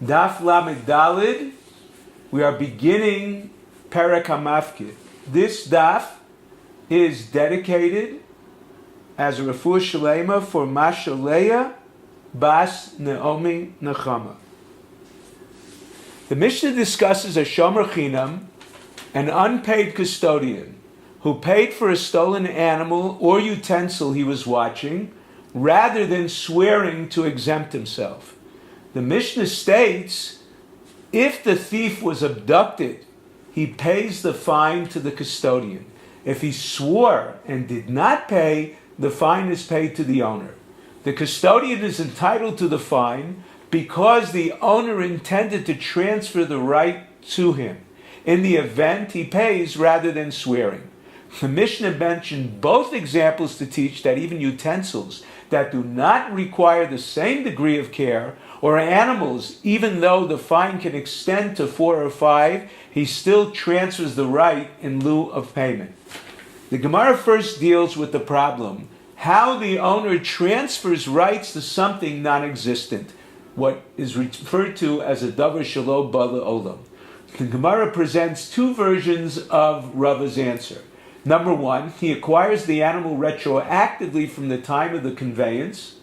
Daf Lamed Dalid, we are beginning Perek HaMafkid. This daf is dedicated as a refuah shalema for Masha Leah Bas Naomi Nechama. The Mishnah discusses a shomer chinam, an unpaid custodian, who paid for a stolen animal or utensil he was watching, rather than swearing to exempt himself. The Mishnah states, if the thief was abducted, he pays the fine to the custodian. If he swore and did not pay, the fine is paid to the owner. The custodian is entitled to the fine because the owner intended to transfer the right to him. In the event, he pays rather than swearing. The Mishnah mentioned both examples to teach that even utensils that do not require the same degree of care, or animals, even though the fine can extend to 4 or 5, he still transfers the right in lieu of payment. The Gemara first deals with the problem, how the owner transfers rights to something non-existent, what is referred to as a davar shelo ba le'olam. The Gemara presents two versions of Rava's answer. Number one, he acquires the animal retroactively from the time of the conveyance.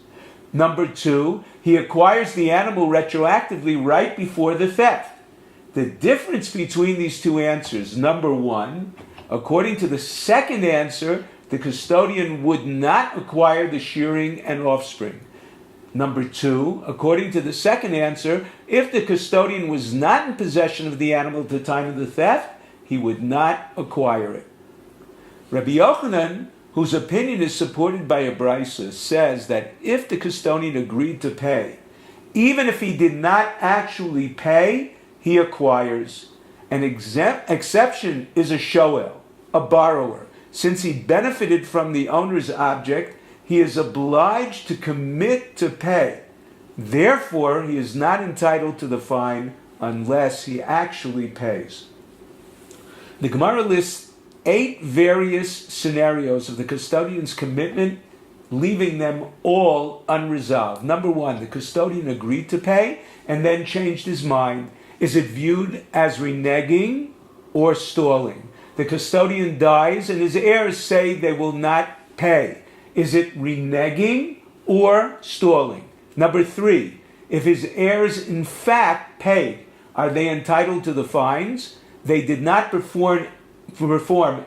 Number two, he acquires the animal retroactively right before the theft. The difference between these two answers, number one, according to the second answer, the custodian would not acquire the shearing and offspring. Number two, according to the second answer, if the custodian was not in possession of the animal at the time of the theft, he would not acquire it. Rabbi Yochanan, whose opinion is supported by a brisa, says that if the custodian agreed to pay, even if he did not actually pay, he acquires. An exception is a shoel, a borrower. Since he benefited from the owner's object, he is obliged to commit to pay. Therefore, he is not entitled to the fine unless he actually pays. The Gemara lists 8 various scenarios of the custodian's commitment, leaving them all unresolved. Number one, the custodian agreed to pay and then changed his mind. Is it viewed as reneging or stalling? The custodian dies and his heirs say they will not pay. Is it reneging or stalling? Number 3, if his heirs in fact paid, are they entitled to the fines? They did not perform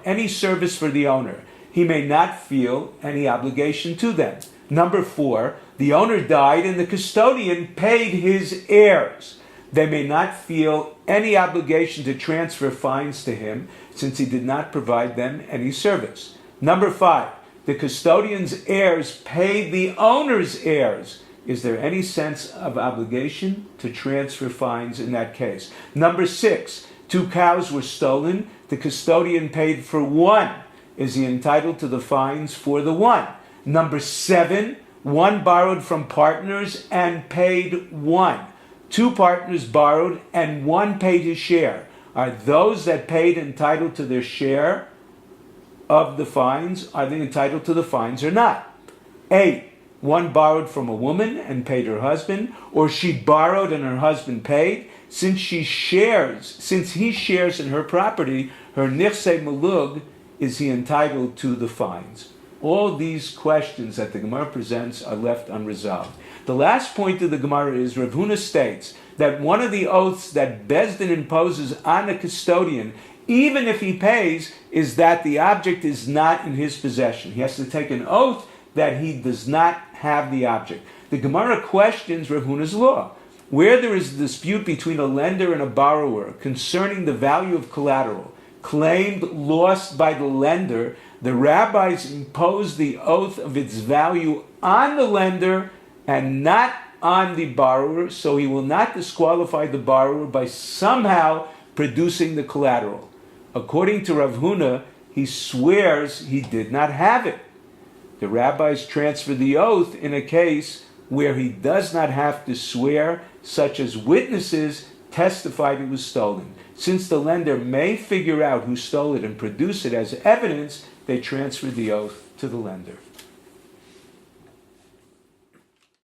any service for the owner. He may not feel any obligation to them. Number 4, the owner died and the custodian paid his heirs. They may not feel any obligation to transfer fines to him since he did not provide them any service. Number 5, the custodian's heirs paid the owner's heirs. Is there any sense of obligation to transfer fines in that case? Number 6, 2 cows were stolen. The custodian paid for 1. Is he entitled to the fines for the 1? Number 7, 1 borrowed from partners and paid 1. 2 partners borrowed and 1 paid his share. Are those that paid entitled to their share of the fines? Are they entitled to the fines or not? 8, 1 borrowed from a woman and paid her husband, or she borrowed and her husband paid. Since he shares in her property, her nichse malug, is he entitled to the fines? All these questions that the Gemara presents are left unresolved. The last point of the Gemara is Rav Huna states that one of the oaths that Bezdin imposes on a custodian, even if he pays, is that the object is not in his possession. He has to take an oath that he does not have the object. The Gemara questions Rav Huna's law. Where there is a dispute between a lender and a borrower concerning the value of collateral claimed lost by the lender, the rabbis impose the oath of its value on the lender and not on the borrower, so he will not disqualify the borrower by somehow producing the collateral. According to Rav Huna, he swears he did not have it. The rabbis transfer the oath in a case where he does not have to swear, such as witnesses testified it was stolen. Since the lender may figure out who stole it and produce it as evidence, they transfer the oath to the lender.